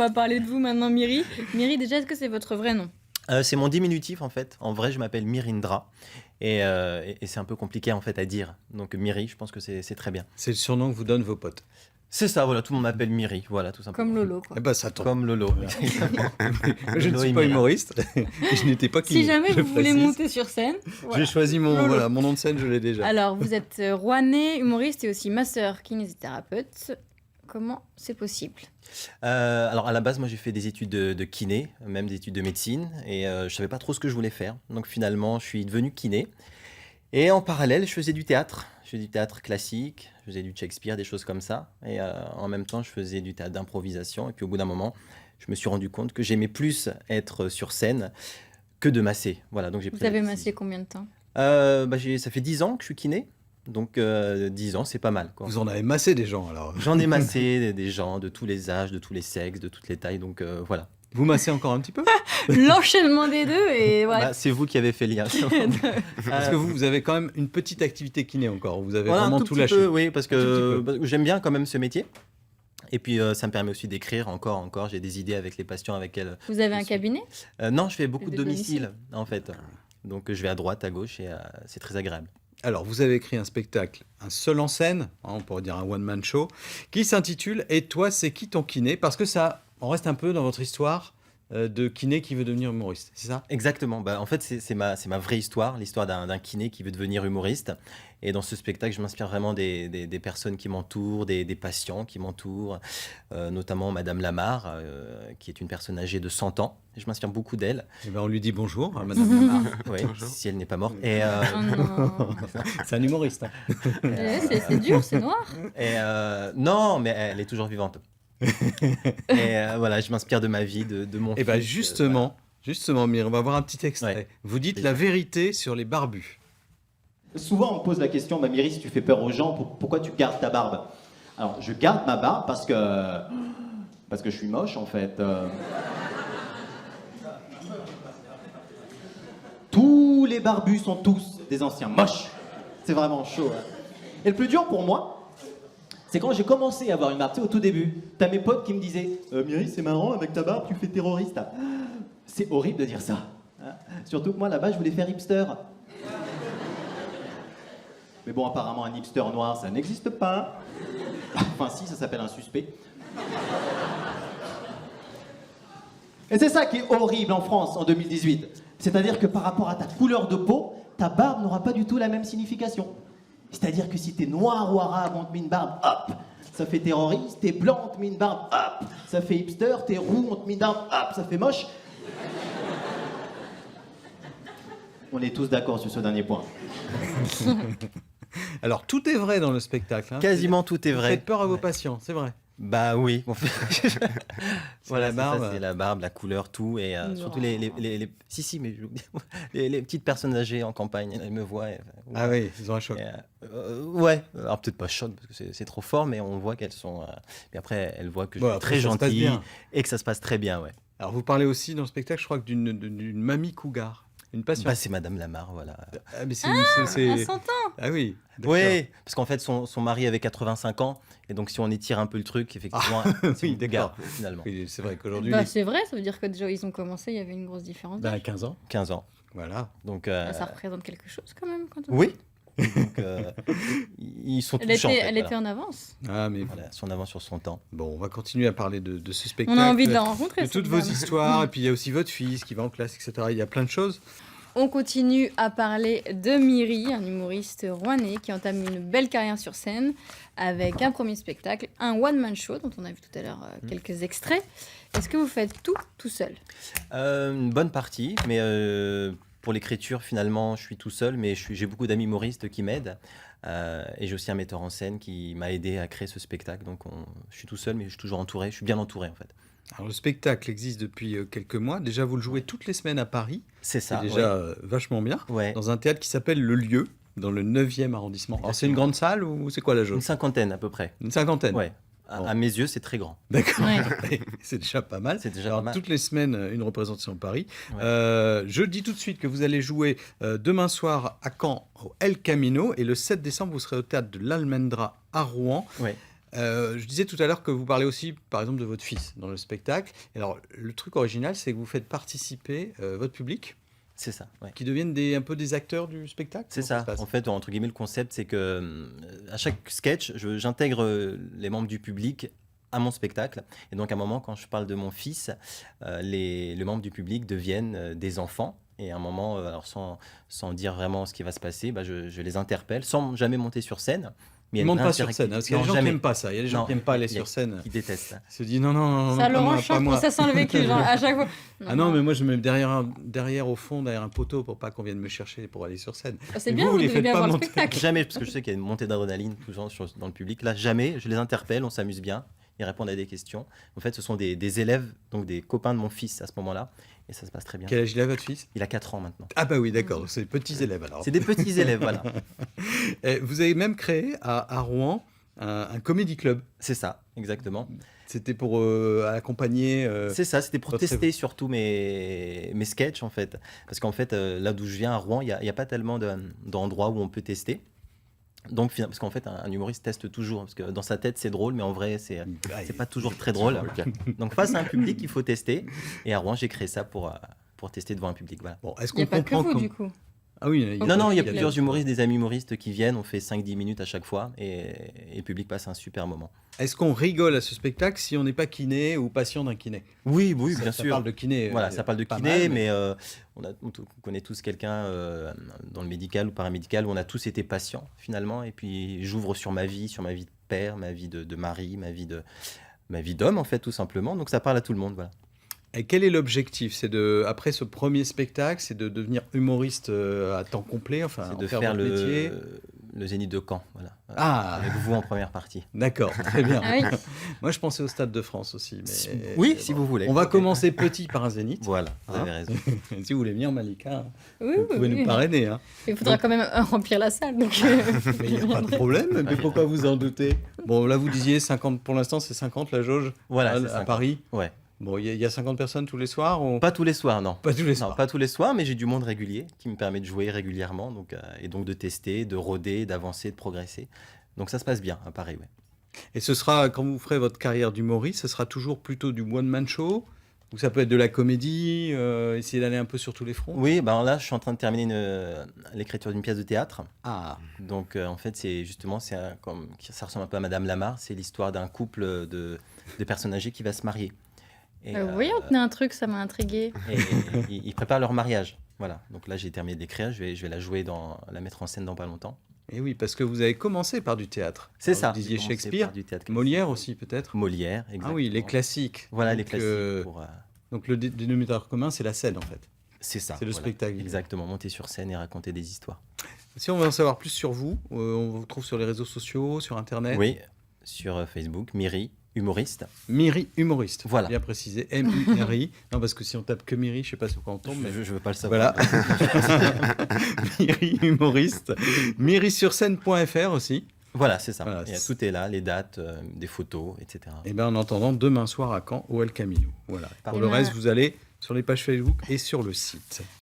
va parler de vous maintenant, Myri. Myri, déjà, est-ce que c'est votre vrai nom? C'est mon diminutif en fait. En vrai, je m'appelle Mirindra et c'est un peu compliqué en fait à dire. Donc Miri, je pense que c'est très bien. C'est le surnom que vous donnent vos potes. C'est ça, voilà, tout le monde m'appelle Miri, voilà, tout simplement. Comme Lolo, quoi. Eh ben, ça tombe. Comme Lolo. Je ne Lolo suis et pas Mira. humoriste. Et je n'étais pas kiné. Si jamais je vous voulez précise. monter sur scène, voilà. J'ai choisi mon, Lolo. voilà, mon nom de scène, je l'ai déjà. Alors, vous êtes rouennais, humoriste et aussi masseur kinésithérapeute. Comment c'est possible? Alors à la base, moi j'ai fait des études de kiné, même des études de médecine, et je savais pas trop ce que je voulais faire. Donc finalement, je suis devenu kiné. Et en parallèle, je faisais du théâtre. Je faisais du théâtre classique, je faisais du Shakespeare, des choses comme ça. Et en même temps, je faisais du théâtre d'improvisation. Et puis au bout d'un moment, je me suis rendu compte que j'aimais plus être sur scène que de masser. Voilà, donc j'ai pris Vous la avez décision. massé combien de temps? Ça fait 10 ans que je suis kiné. Donc 10 ans, c'est pas mal, quoi. Vous en avez massé des gens, alors. J'en ai massé des gens de tous les âges, de tous les sexes, de toutes les tailles. Donc voilà. Vous massez encore un petit peu L'enchaînement des deux et ouais. Bah, c'est vous qui avez fait le lien. Parce que vous avez quand même une petite activité kiné encore. Vous avez Voilà, un vraiment tout tout petit lâché. peu, oui, parce Un tout petit que peu. j'aime bien quand même ce métier. Et puis ça me permet aussi d'écrire encore. J'ai des idées avec les patients avec lesquels. Vous avez je un suis. Non, Non, je fais beaucoup de De domicile en fait. Donc je vais à droite, à gauche et c'est très agréable. Alors, vous avez écrit un spectacle, un seul en scène, hein, on pourrait dire un one-man show, qui s'intitule « Et toi, c'est qui ton kiné ?» Parce que ça, on reste un peu dans votre histoire de kiné qui veut devenir humoriste, c'est ça? Exactement. Bah, en fait, c'est ma vraie histoire, l'histoire d'un kiné qui veut devenir humoriste. Et dans ce spectacle, je m'inspire vraiment des personnes qui m'entourent, des patients qui m'entourent, notamment Madame Lamarre, qui est une personne âgée de 100 ans. Et je m'inspire beaucoup d'elle, Eh ben, on lui dit bonjour à Madame Lamar. ouais, si elle n'est pas morte. Et, Oh non. C'est un humoriste. Hein. C'est dur, c'est noir. non, mais elle est toujours vivante. Et voilà, je m'inspire de ma vie, de mon Et bien fils, justement, Myr, on va voir un petit extrait. Ouais. Vous dites Déjà. la vérité sur les barbus. Souvent, on me pose la question, Myri, si tu fais peur aux gens, pourquoi tu gardes ta barbe? Alors, je garde ma barbe parce que je suis moche, en fait. Tous les barbus sont tous des anciens moches. C'est vraiment chaud. Hein. Et le plus dur pour moi, c'est quand j'ai commencé à avoir une barbe, tu sais, au tout début. T'as mes potes qui me disaient Myri, c'est marrant, avec ta barbe, tu fais terroriste. C'est horrible de dire ça. Hein. Surtout que moi, là-bas, je voulais faire hipster. Mais bon, apparemment, un hipster noir, ça n'existe pas. Enfin, si, ça s'appelle un suspect. Et c'est ça qui est horrible en France en 2018. C'est-à-dire que par rapport à ta couleur de peau, ta barbe n'aura pas du tout la même signification. C'est-à-dire que si t'es noir ou arabe, on te met une barbe, hop, ça fait terroriste. T'es blanc, on te met une barbe, hop, ça fait hipster. T'es roux, on te met une barbe, hop, ça fait moche. On est tous d'accord sur ce dernier point. Alors, tout est vrai dans le spectacle. Hein. Quasiment tout est Vous vrai. faites peur à vos patients, c'est vrai. Bah oui. Voilà, la barbe. c'est la barbe, la couleur, tout. Et surtout si, mais les petites personnes âgées en campagne, elles me voient. Ah oui, ils ont un choc. Ouais, alors peut-être pas choc parce que c'est trop fort, mais on voit qu'elles sont. Mais après, elles voient que je suis Après, très ça se passe gentil bien. et que ça se passe très bien, ouais. Alors, vous parlez aussi dans le spectacle, je crois, d'une mamie cougar, une patiente. Bah, c'est Madame Lamarre, voilà. Ah, mais À c'est... 100 ans. Ah oui. d'accord. Oui, parce qu'en fait, son mari avait 85 ans, et donc si on étire un peu le truc, effectivement, c'est oui, une d'accord. gare, finalement. Oui, c'est vrai qu'aujourd'hui, Bah, c'est vrai, ça veut dire que déjà ils ont commencé, il y avait une grosse différence. ben, 15 ans. 15 ans. Voilà. Donc, Ça représente quelque chose quand même. Quand on... oui. Donc, ils sont Elle touchants. en fait, était voilà. en avance. Ah, mais Voilà, son avance sur son temps. bon, on va continuer à parler de ce spectacle. On a envie de la rencontrer. de cette toutes vos dame. histoires, et puis il y a aussi votre fils qui va en classe, etc. Il y a plein de choses. On continue à parler de Myri, un humoriste rouennais qui entame une belle carrière sur scène avec un premier spectacle, un one-man show dont on a vu tout à l'heure quelques extraits. Est-ce que vous faites tout seul? Une bonne partie, mais pour l'écriture, finalement, je suis tout seul, mais j'ai beaucoup d'amis humoristes qui m'aident. Et j'ai aussi un metteur en scène qui m'a aidé à créer ce spectacle. Donc je suis tout seul, mais je suis toujours entouré. Je suis bien entouré, en fait. Alors, le spectacle existe depuis quelques mois. Déjà, vous le jouez toutes les semaines à Paris. C'est ça. C'est déjà vachement bien. Ouais. Dans un théâtre qui s'appelle Le Lieu, dans le 9e arrondissement. Alors, c'est une grande salle ou c'est quoi la Une jauge? cinquantaine à peu près. Une cinquantaine. Ouais. Bon. À mes yeux, c'est très grand. D'accord. Ouais. C'est déjà pas mal. C'est déjà Alors, pas mal. toutes les semaines, une représentation à Paris. Ouais. Je dis tout de suite que vous allez jouer demain soir à Caen au El Camino et le 7 décembre, vous serez au théâtre de l'Almendra à Rouen. Ouais. Je disais tout à l'heure que vous parlez aussi, par exemple, de votre fils dans le spectacle. Et alors, le truc original, c'est que vous faites participer votre public, C'est ça, ouais. qui deviennent un peu des acteurs du spectacle. C'est Comment ça. se passe En fait, entre guillemets, le concept, c'est que à chaque sketch, j'intègre les membres du public à mon spectacle. Et donc, à un moment, quand je parle de mon fils, les membres du public deviennent des enfants. Et à un moment, alors sans dire vraiment ce qui va se passer, bah, je les interpelle sans jamais monter sur scène. Mais il y a Ils une montent vraie pas sur scène, hein, parce qu'il y a Non, des gens qui jamais. n'aiment pas ça. Il y a des gens Non, qui n'aiment pas aller il y a sur scène. qui détestent ça. Ils se disent non, non, non, Ça non, leur pas en moi, pas choque, pour moi. ça sent le vécu, genre, à chaque fois. Ah non, mais moi je me mets derrière au fond, derrière un poteau pour pas qu'on vienne me chercher pour aller sur scène. C'est Et bien, vous les devez faites bien pas voir le monter. spectacle. Jamais, parce que je sais qu'il y a une montée d'adrénaline toujours dans le public. Là, jamais, je les interpelle, on s'amuse bien, ils répondent à des questions. En fait, ce sont des élèves, donc des copains de mon fils à ce moment-là, et ça se passe très bien. Quel âge il a votre fils? Il a 4 ans maintenant. Ah bah oui, d'accord, c'est des petits élèves alors. C'est des petits élèves, voilà. Et vous avez même créé à Rouen un comédie club. C'est ça, exactement. C'était pour accompagner. C'est ça, c'était pour votre tester surtout mes sketchs, en fait. Parce qu'en fait, là d'où je viens, à Rouen, il n'y a pas tellement d'endroits où on peut tester. Donc, parce qu'en fait, un humoriste teste toujours. Parce que dans sa tête, c'est drôle, mais en vrai, c'est pas toujours très drôle. Donc, face à un public, il faut tester. Et à Rouen, j'ai créé ça pour tester devant un public. Voilà. Bon, est-ce Il n'y qu'on a pas que comprend vous, quand- du coup. Ah oui, Non, il y a il y a- plusieurs humoristes, des amis humoristes qui viennent. On fait 5-10 minutes à chaque fois. Et le public passe un super moment. Est-ce qu'on rigole à ce spectacle si on n'est pas kiné ou patient d'un kiné? Oui, Ça- bien ça sûr. parle de kiné. Voilà, ça parle de pas kiné, mal, mais on connaît tous quelqu'un dans le médical ou paramédical où on a tous été patients finalement. Et puis j'ouvre sur ma vie de père, ma vie de mari, ma vie d'homme en fait tout simplement. Donc ça parle à tout le monde, voilà. Et quel est l'objectif? C'est après ce premier spectacle, c'est de devenir humoriste à temps complet, enfin, C'est en de faire faire votre métier. le Zénith de Caen, voilà. Ah, Avec vous en première partie. d'accord, très bien. Ah oui. Moi, je pensais au Stade de France aussi. Mais Oui, si vous voulez. On va commencer petit par un Zénith. Voilà, vous Hein avez raison. Si vous voulez venir, Malika, Oui, vous oui, pouvez oui. nous parrainer. Hein. Il faudra quand même remplir la salle. Donc, Mais il n'y a pas de problème. Mais pourquoi vous en doutez? Bon, là, vous disiez 50, pour l'instant, c'est 50 la jauge Voilà, c'est à 50. Paris. Ouais. Bon, il y a 50 personnes tous les soirs ou... Pas tous les soirs, non. Pas tous les Non, soirs. pas tous les soirs, mais j'ai du monde régulier qui me permet de jouer régulièrement, donc, et donc de tester, de rôder, d'avancer, de progresser. Donc ça se passe bien à Paris, ouais. Et ce sera, quand vous ferez votre carrière d'humoriste, ce sera toujours plutôt du one-man show? Ou ça peut être de la comédie, essayer d'aller un peu sur tous les fronts? Oui, ben là, je suis en train de terminer l'écriture d'une pièce de théâtre. Ah, Donc, en fait, ça ressemble un peu à Madame Lamar. C'est l'histoire d'un couple de personnes âgées qui va se marier. Et, oui, on tenait un truc, ça m'a intrigué. et ils préparent leur mariage. Voilà. Donc là, j'ai terminé d'écrire. Je vais la jouer, la mettre en scène dans pas longtemps. et oui, parce que vous avez commencé par du théâtre. C'est Alors, ça. Vous disiez J'ai commencé Shakespeare, par du théâtre classique. Molière aussi peut-être. Molière, Ah exactement. oui, les classiques. Voilà, les Donc, classiques. Donc le dénominateur commun, c'est la scène en fait. C'est ça. c'est le spectacle. Exactement. Monter sur scène et raconter des histoires. Si on veut en savoir plus sur vous, on vous trouve sur les réseaux sociaux, sur Internet. Oui, sur Facebook, Myri, humoriste. Myri humoriste. Voilà. Bien précisé. M-I-R-I. Non, parce que si on tape que Myri, je sais pas sur quoi on tombe. Mais... Je veux pas le savoir. Voilà. Myri humoriste. MyriSurScène.fr aussi. Voilà, c'est ça. Voilà, Et c'est- tout est là, les dates, des photos, etc. Et bien en attendant, demain soir à Caen, au El Camino. Voilà. Pour Parfait. le reste, vous allez sur les pages Facebook et sur le site.